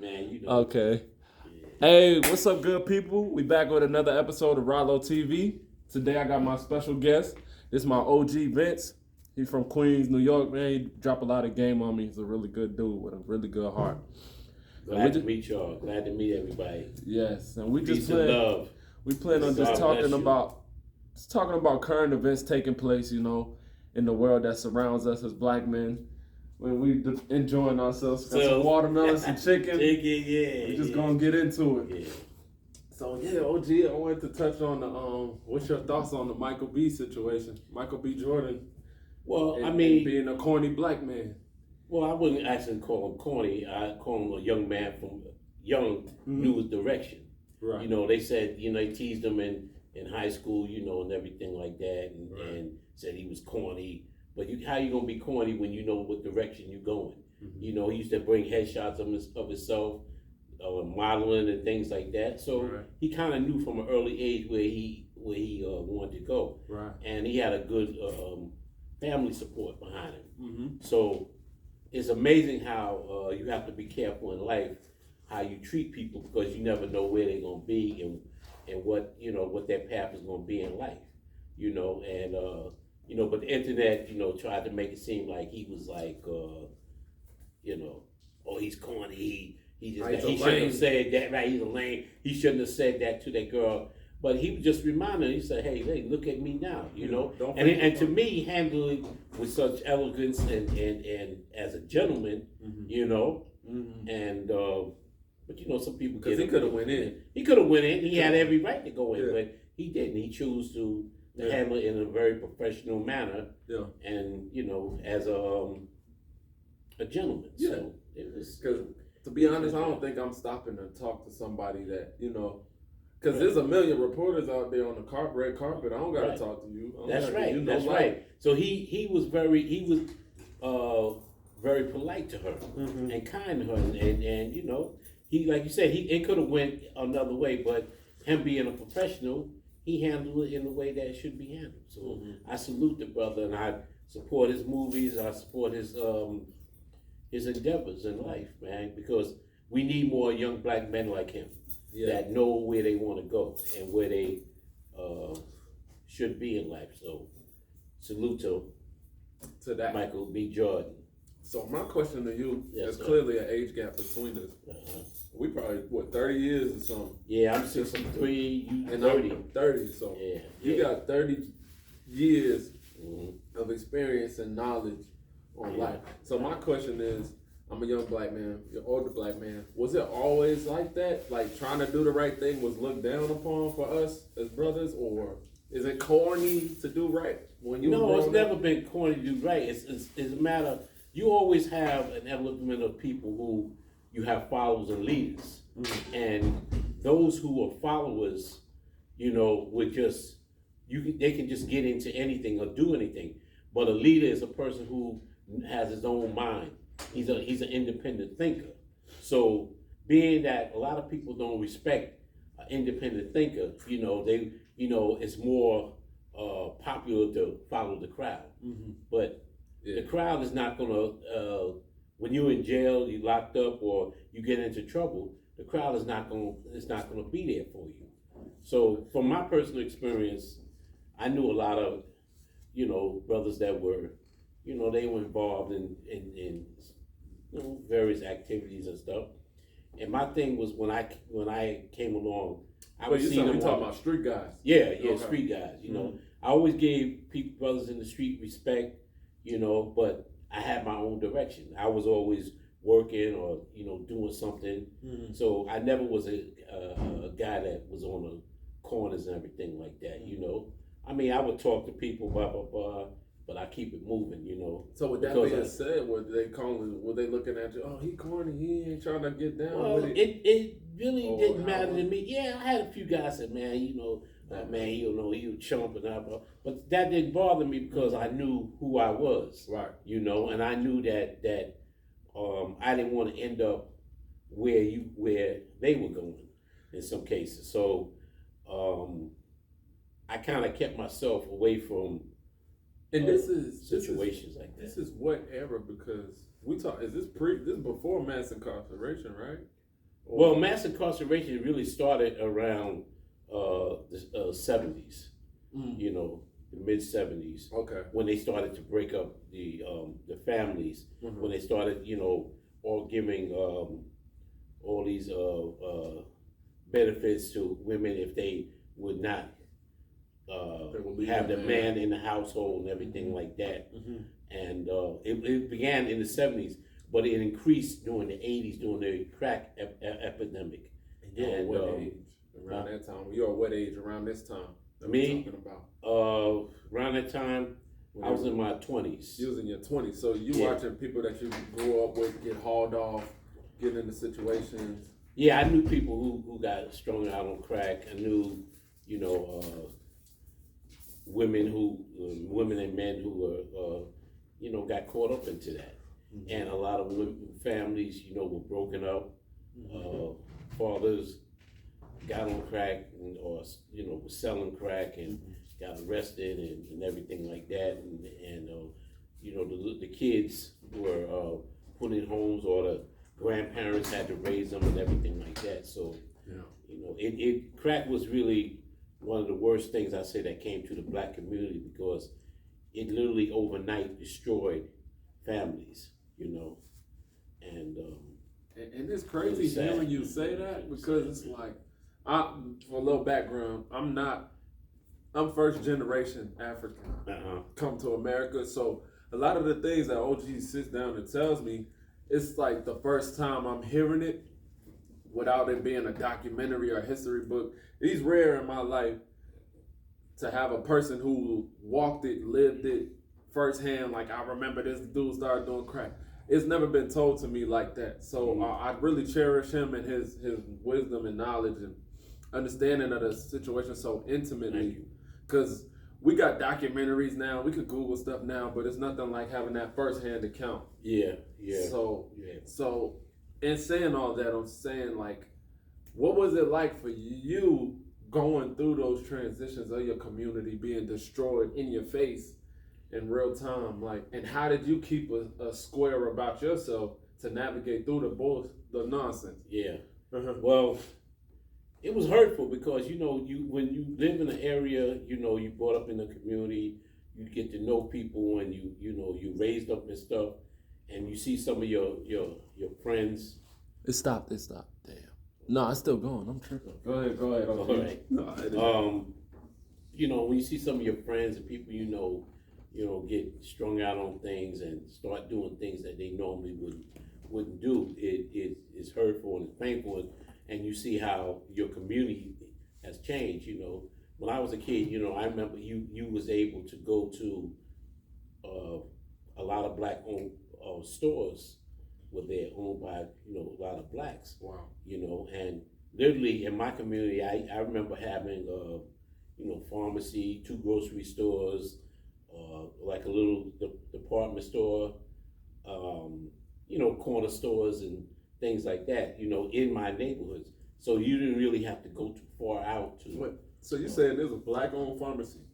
man. You know. Okay. Hey, what's up, good people? We back with another episode of Rollo TV. Today I got my special guest. This is my OG Vince. He's from Queens, New York, man. He dropped a lot of game on me. He's a really good dude with a really good heart. Glad to meet y'all. Glad to meet everybody. Yes, and we Peace just and love. We plan on just talking about current events taking place, you know, in the world that surrounds us as black men. When we enjoying ourselves, got some watermelon, some chicken. We're just gonna get into it. Yeah. So yeah, OG, I wanted to touch on the what's your thoughts on the Michael B situation? Michael B. Jordan. Well, and, I mean, and being a corny black man. Well, I wouldn't actually call him corny. I call him a young man from new direction. Right. You know, they said, you know, they teased him in high school, you know, and everything like that, and said he was corny. But how you gonna be corny when you know what direction you're going? Mm-hmm. You know, he used to bring headshots of himself, modeling and things like that. So he kind of knew from an early age where he wanted to go. Right. And he had a good family support behind him. Mm-hmm. So it's amazing how you have to be careful in life how you treat people, because you never know where they're gonna be and what their path is gonna be in life. You know, and but the internet, tried to make it seem like he was like, oh, he's corny. He shouldn't have said that. Right? He's a lame. He shouldn't have said that to that girl. But he was just reminding her. He said, "Hey, look at me now." You know. And to me, he handled it with such elegance and as a gentleman. Mm-hmm. You know. Mm-hmm. And but some people, because he could have went in. He could have went in. He had every right to go in, but he didn't. He chose to handle it in a very professional manner. Yeah. And as a gentleman. Yeah. So it was. Because to be honest, I don't think I'm stopping to talk to somebody that because there's a million reporters out there on the red carpet. I don't got to talk to you. That's right. That's right. So he was very polite to her and kind to her, and he, like you said, it could have went another way, but him being a professional, he handled it in the way that it should be handled. So I salute the brother, and I support his movies. I support his endeavors in life, man, because we need more young black men like him that know where they want to go and where they should be in life. So salute to that Michael B. Jordan. So my question to you, there's clearly an age gap between us. We probably 30 years or something. Yeah, I'm 63, you and 30. I'm 30, so you got 30 years of experience and knowledge on life. So my question is, I'm a young black man, you're an older black man. Was it always like that? Like trying to do the right thing was looked down upon for us as brothers, or is it corny to do right when you? No, it's never been corny to do right. It's a matter. You always have an element of people who you have followers and leaders, and those who are followers, would just they can just get into anything or do anything. But a leader is a person who has his own mind. He's an independent thinker. So being that a lot of people don't respect an independent thinker, it's more popular to follow the crowd. But the crowd is not gonna when you're in jail, you locked up, or you get into trouble, the crowd is not gonna be there for you. So from my personal experience, I knew a lot of brothers that were they were involved in various activities and stuff. And my thing was when I came along, I was seeing them. You talking about street guys? Yeah, okay. Street guys. I always gave brothers in the street respect. But I had my own direction. I was always working or doing something. So I never was a guy that was on the corners and everything like that. I mean, I would talk to people, blah blah blah, but I keep it moving. So with that being said, were they looking at you? Oh, he corny. He ain't trying to get down. Well, it really didn't matter to me. Yeah, I had a few guys that man, he was chomping up, but that didn't bother me because I knew who I was. Right. And I knew that I didn't want to end up where they were going in some cases. So I kind of kept myself away from situations like that. This is what era? Because we talk. Is this before mass incarceration, right? Well, mass incarceration really started around the 70s. You know, the mid 70s. Okay. When they started to break up the families, when they started, you know, all giving all these benefits to women if they would not have the man in the household and everything like that. And it began in the 70s, but it increased during the 80s during the crack epidemic. And what age around that time? You're what age around this time? Me? Around that time, I was in my 20s. You was in your 20s, so you watching people that you grew up with get hauled off, get into situations. Yeah, I knew people who got strung out on crack. I knew, you know, women and men who were, you know, got caught up into that. And a lot of families, you know, were broken up. Fathers got on crack or, you know, was selling crack and got arrested and everything like that. And you know, the kids were put in homes or the grandparents had to raise them and everything like that. So, you know, crack was really one of the worst things I say that came to the black community because it literally overnight destroyed families, you know. And it's crazy hearing you say that because it's like, for a little background, I'm first generation African, come to America. So a lot of the things that OG sits down and tells me, it's like the first time I'm hearing it without it being a documentary or a history book. It's rare in my life to have a person who walked it, lived it firsthand. Like, I remember this dude started doing crack. It's never been told to me like that. So I really cherish him and his wisdom and knowledge and understanding of the situation so intimately. Because we got documentaries now, we could Google stuff now, but it's nothing like having that firsthand account. So in saying all that, I'm saying, like, what was it like for you going through those transitions of your community being destroyed in your face in real time? Like, and how did you keep a square about yourself to navigate through the nonsense? Well, it was hurtful because, you know, when you live in an area, you know, you brought up in the community, you get to know people and you know, you raised up and stuff, and you see some of your friends. It stopped. Damn. No, it's still going. I'm tripping. Go ahead. All right. You know, when you see some of your friends and people you know, get strung out on things and start doing things that they normally wouldn't do, it's hurtful and it's painful. And you see how your community has changed. You know, when I was a kid, you know, I remember you was able to go to a lot of black-owned stores where they're owned by, you know, a lot of blacks. Wow. You know, and literally in my community, I remember having, you know, pharmacy, 2 grocery stores, like a little department store, you know, corner stores and things like that, you know, in my neighborhoods. So you didn't really have to go too far out to. Wait, so you saying there's a black-owned pharmacy?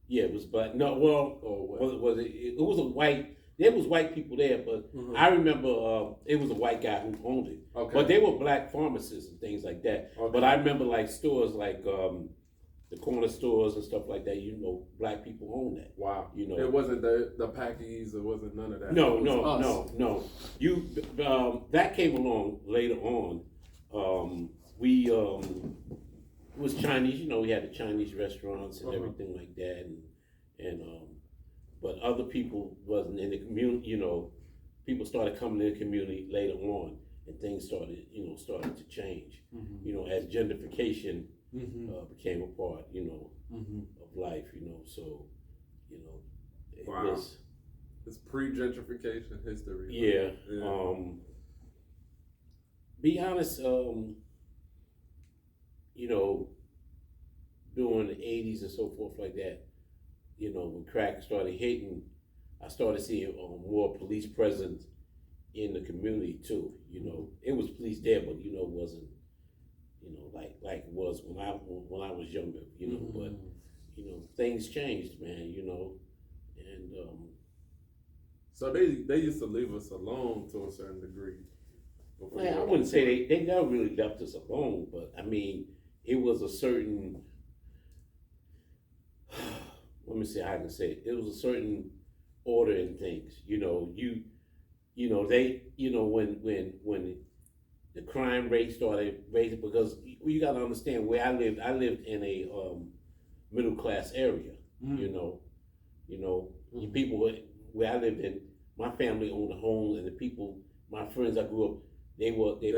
Yeah, it was black. No, well, was it? It was a white. There was white people there, but I remember it was a white guy who owned it. Okay. But they were black pharmacists and things like that. Okay. But I remember like stores like the corner stores and stuff like that. You know, black people own that. Wow. You know, it wasn't the Packies. It wasn't none of that. No. You that came along later on. We it was Chinese. You know, we had the Chinese restaurants and everything like that, and but other people wasn't in the community. You know, people started coming in the community later on, and things started to change. You know, as gentrification became a part, you know, of life. You know, so you know, it was. It's pre-gentrification history. Yeah. Be honest. You know, during the 80s and so forth like that, you know, when crack started hitting, I started seeing more police presence in the community too. You know, it was police there, but you know, it wasn't, you know, like it was when I was younger. You know, but you know, things changed, man. You know, and so they used to leave us alone to a certain degree. Well, I wouldn't say they never really left us alone, but I mean, it was a certain, let me see how I can say it. It was a certain order in things. When the crime rate started raising, because you got to understand where I lived in a middle class area. People where I lived in, my family owned a home, and the people, my friends I grew up, their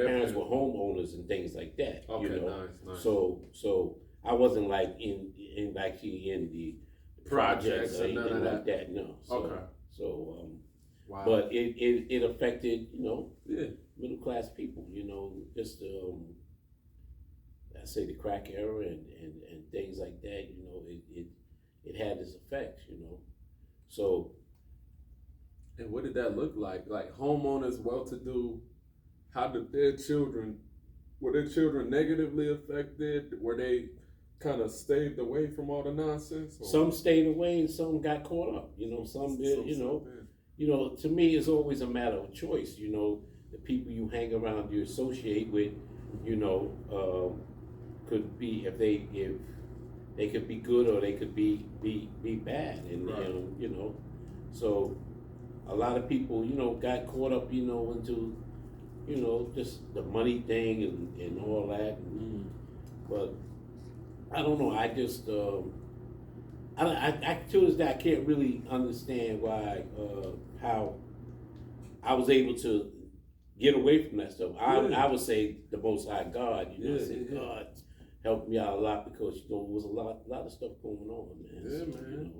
parents were homeowners and things like that. Okay, nice. So I wasn't like in the projects or anything like that. No. So wow. But it affected yeah, middle class people. Just I say the crack era and things like that. It had its effects. So. And what did that look like? Like homeowners, well-to-do, how did were their children negatively affected? Were they kind of staved away from all the nonsense? Or? Some stayed away and some got caught up. Some did. To me, it's always a matter of choice. The people you hang around, you associate with, could be if they could be good or they could be bad, and right. So a lot of people, got caught up, into, just the money thing and all that. But I don't know. I just, I to this day I can't really understand why, how I was able to get away from that stuff. I would say the Most High God. I said God helped me out a lot because there was a lot of stuff going on, man. Yeah, so, man.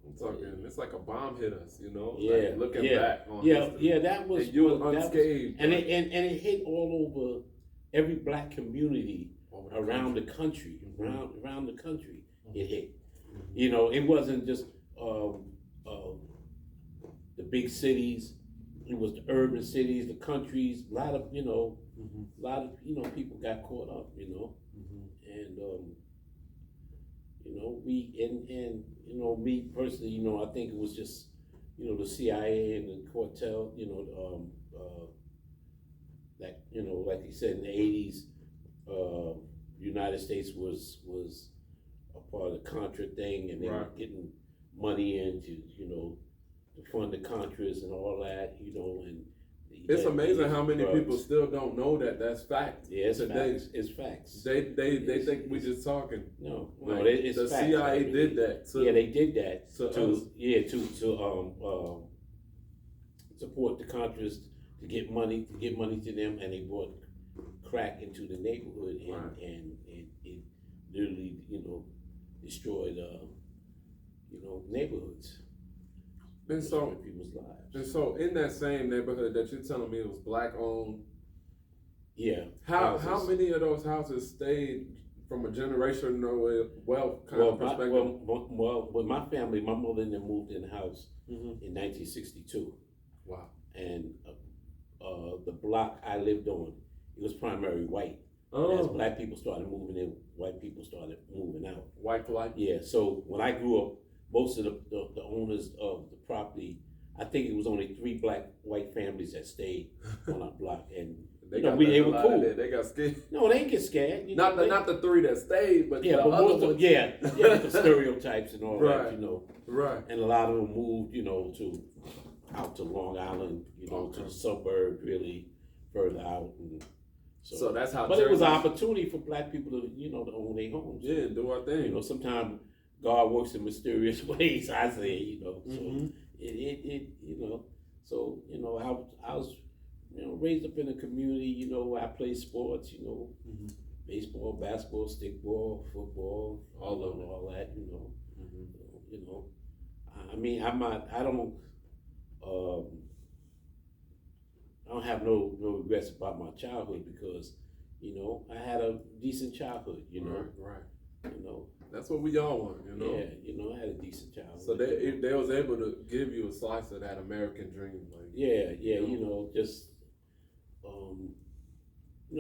I'm talking. It's like a bomb hit us, Yeah, like looking back on history. That was. And you were unscathed, and it hit all over every black community around the country. Around the country, it hit. It wasn't just the big cities. It was the urban cities, the countries. A lot of people got caught up. And me personally, I think it was just, the CIA and the cartel, that, like you said, in the 80s, the United States was a part of the Contra thing, and they were getting money in to fund the Contras and all that, and it's amazing how many people still don't know that that's fact. Yeah, it's facts. It's facts. They think we just talking. No, it's the facts. CIA did that. They did that to support the Contras, to get money to them, and they brought crack into the neighborhood, and it literally destroyed neighborhoods. And so people's lives. And so in that same neighborhood that you're telling me was black owned. Yeah. How many of those houses stayed from a generational wealth kind of perspective? Well, with my family, my mother and them moved in the house in 1962. Wow. And the block I lived on, it was primarily white. Oh. As black people started moving in, white people started moving out. White. Yeah. So when I grew up, most of the owners of the property, I think it was only 3 white families that stayed on our block, and they were cool. They got scared. No, they didn't get scared. Not the 3 that stayed, but yeah, the but other ones. The stereotypes and all that, Right. And a lot of them moved, out to Long Island, to the suburbs, really further out, and so that's how. But it was an opportunity for black people to, to own their homes. Yeah, do our thing. Sometimes God works in mysterious ways. I say, so so I was raised up in a community, where I played sports, baseball, basketball, stickball, football, all that, I mean, I don't have no regrets about my childhood because, I had a decent childhood, Right. That's what we all want, Yeah, I had a decent childhood. So they was able to give you a slice of that American dream, like. Yeah, just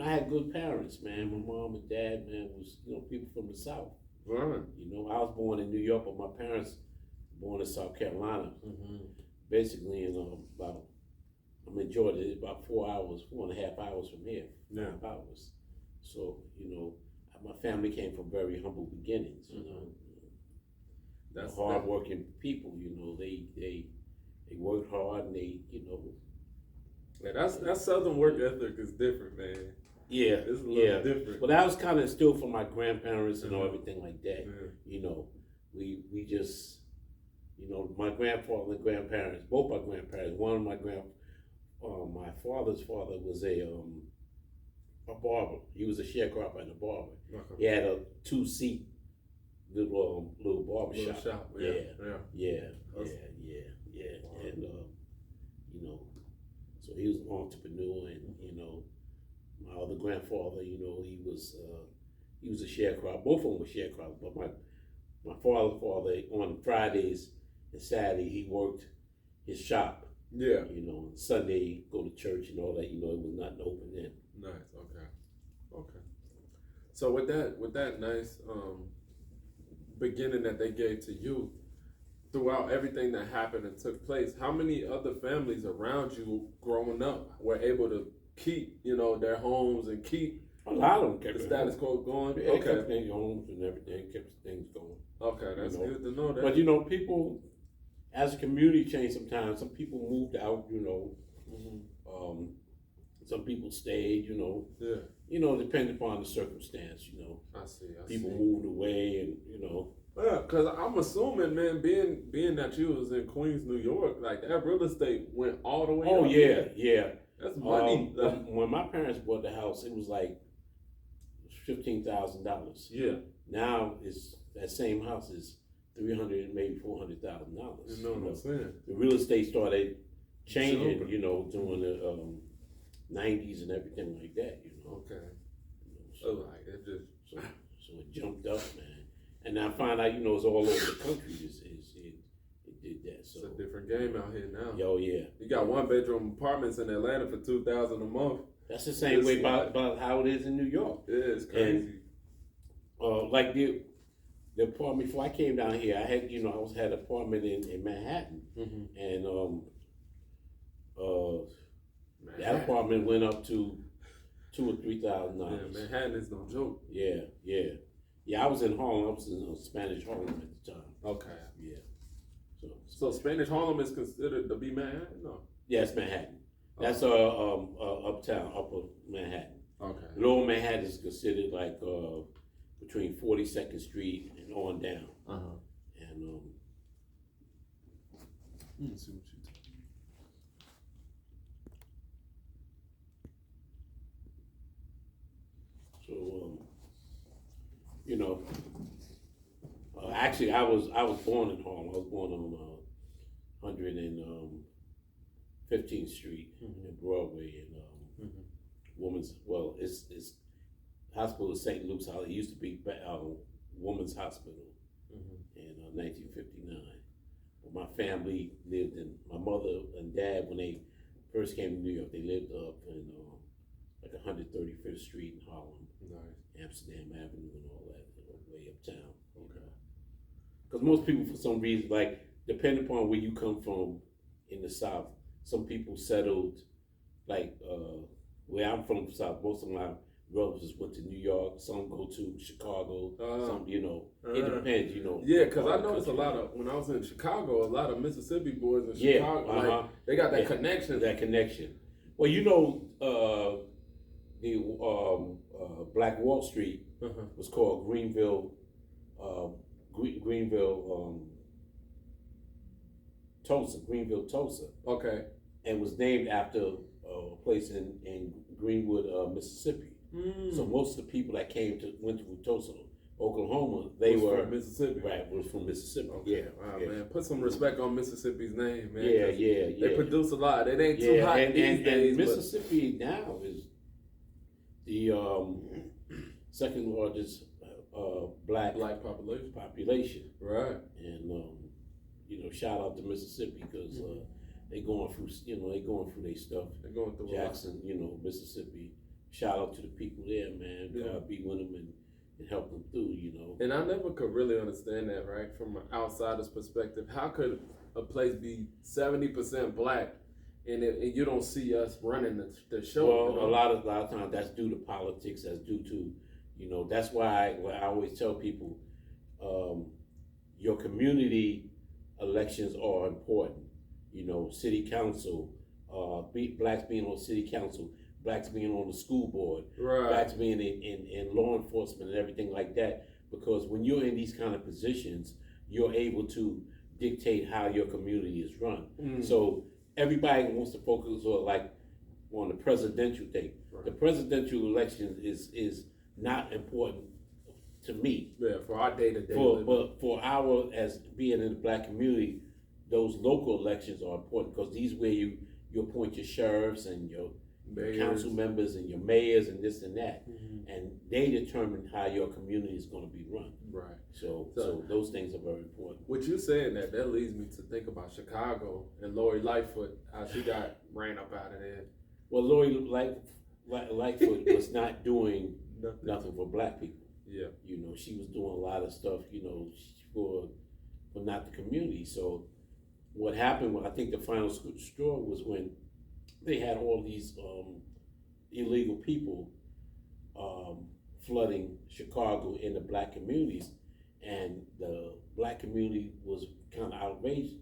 I had good parents, man. My mom and dad, man, was people from the South. Right. I was born in New York, but my parents were born in South Carolina. Basically in about I'm in Georgia. It's about 4.5 hours from here. Yeah. 5 hours. So, my family came from very humble beginnings, That's hard-working people, they worked hard and they, Yeah, that Southern work ethic is different, man. Yeah, It's a little different. But that was kind of instilled from my grandparents and everything like that. Yeah. We just, my grandfather and grandparents, both my grandparents. One of my father's father was a barber. He was a sharecropper and a barber. Okay. He had a 2-seat little barber shop. Yeah. And so he was an entrepreneur, and my other grandfather, he was a sharecropper. Both of them were sharecroppers, but my father on Fridays and Saturday he worked his shop. Yeah. Sunday go to church and all that. It was nothing open then. Nice. Okay. So with that nice beginning that they gave to you, throughout everything that happened and took place, how many other families around you growing up were able to keep, their homes and keep a lot of them kept the status quo going? Yeah, kept their homes and everything, kept things going. Okay, that's good to know that. But people, as a community changed sometimes. Some people moved out, some people stayed, Yeah. Depending upon the circumstance, I see. People moved away and, Yeah, because I'm assuming, man, being that you was in Queens, New York, like that real estate went all the way Oh, up. yeah. That's money. When my parents bought the house, it was like $15,000. Yeah. Now that same house is $300,000, maybe $400,000. You know what I'm saying? The real estate started changing, Jumping. during the 90s and everything like that. Okay. So, like it just so it jumped up, man. And I find out, it's all over the country. It did that. So it's a different game out here now. Yo, yeah. You got 1-bedroom apartments in Atlanta for $2,000 a month. That's the same way about how it is in New York. Yeah, it's crazy. And like the apartment before I came down here, I had had an apartment in Manhattan, and that apartment went up to $2,000 or $3,000. Yeah, Manhattan is no joke. Yeah. I was in Harlem. I was in Spanish Harlem at the time. Okay. Yeah. So Spanish Harlem is considered to be Manhattan? No. Yeah, it's Manhattan. That's uptown, upper Manhattan. Okay. Lower Manhattan is considered like between 42nd Street and on down. And Let me see what you actually, I was born in Harlem. I was born on 115th Street in Broadway, and it's hospital is St. Luke's. It used to be Women's Hospital in 1959. But my family lived in, my mother and dad, when they first came to New York, they lived up in like 135th Street in Harlem. Nice. Amsterdam Avenue and all that, way uptown. Okay. Because most people, for some reason, like, depending upon where you come from in the South, some people settled, like, where I'm from, the South, most of my relatives went to New York, some go to Chicago, some, it depends, Yeah, because I noticed a lot of, when I was in Chicago, a lot of Mississippi boys in Chicago, like, they got that connection. That connection. Well, the Black Wall Street was called Greenville, Tulsa. Okay. And was named after a place in Greenwood, Mississippi. So most of the people that went to Tulsa, Oklahoma, they were from Mississippi. Right, was from Mississippi. Okay. Yeah, wow, yeah. man. Put some respect on Mississippi's name, man. Yeah. They produce a lot. It ain't too hot these days. And Mississippi now is the second largest black population. Right. And shout out to Mississippi because they going through their stuff. They're going through Jackson, Mississippi. Shout out to the people there, man. God be with them and help them through, And I never could really understand that, right? From an outsider's perspective, how could a place be 70% black and you don't see us running the show. Well, you know? a lot of times that's due to politics. That's due to, that's why I always tell people, your community elections are important. City council, blacks being on city council, blacks being on the school board, right. blacks being in law enforcement and everything like that. Because when you're in these kind of positions, you're able to dictate how your community is run. So everybody wants to focus on the presidential thing. Right. The presidential election is not important to me. Yeah, for our day-to-day. But for our, as being in the black community, those local elections are important because these where you appoint your sheriffs and your council members and your mayors and this and that, and they determine how your community is going to be run. Right. So those things are very important. With you saying that leads me to think about Chicago and Lori Lightfoot, how she got ran up out of there. Well, Lori Lightfoot was not doing nothing for black people. Yeah. She was doing a lot of stuff, for not the community. So what happened, I think the final straw was when they had all these illegal people flooding Chicago in the black communities, and the black community was kind of outraged,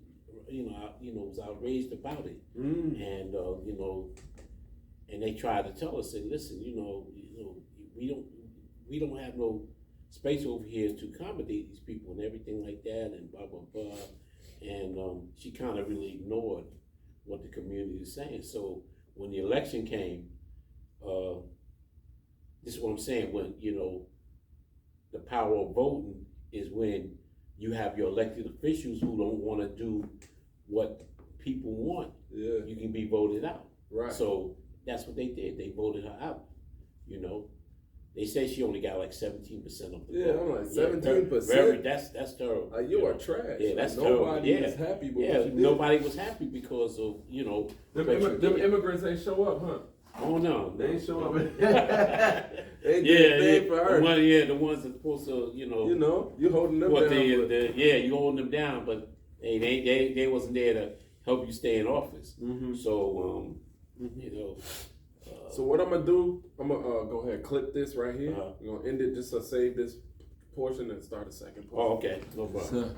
was outraged about it, and and they tried to tell us, say, listen, we don't have no space over here to accommodate these people and everything like that, and blah blah blah, and she kind of really ignored what the community is saying. So when the election came, this is what I'm saying, when, the power of voting is when you have your elected officials who don't want to do what people want. Yeah. You can be voted out. Right. So that's what they did. They voted her out. They say she only got like 17% of the vote. I'm like 17%. That's terrible. You are trash. Yeah, that's nobody terrible. is happy with what you did. Nobody was happy because of them immigrants ain't show up, huh? Oh no, they ain't show up. They did for her. The ones that's supposed to, you holding them down. You holding them down, but they wasn't there to help you stay in office. So so what I'm gonna do, I'm gonna go ahead and clip this right here. We're gonna end it just to save this portion and start a second portion. Oh, okay, no problem.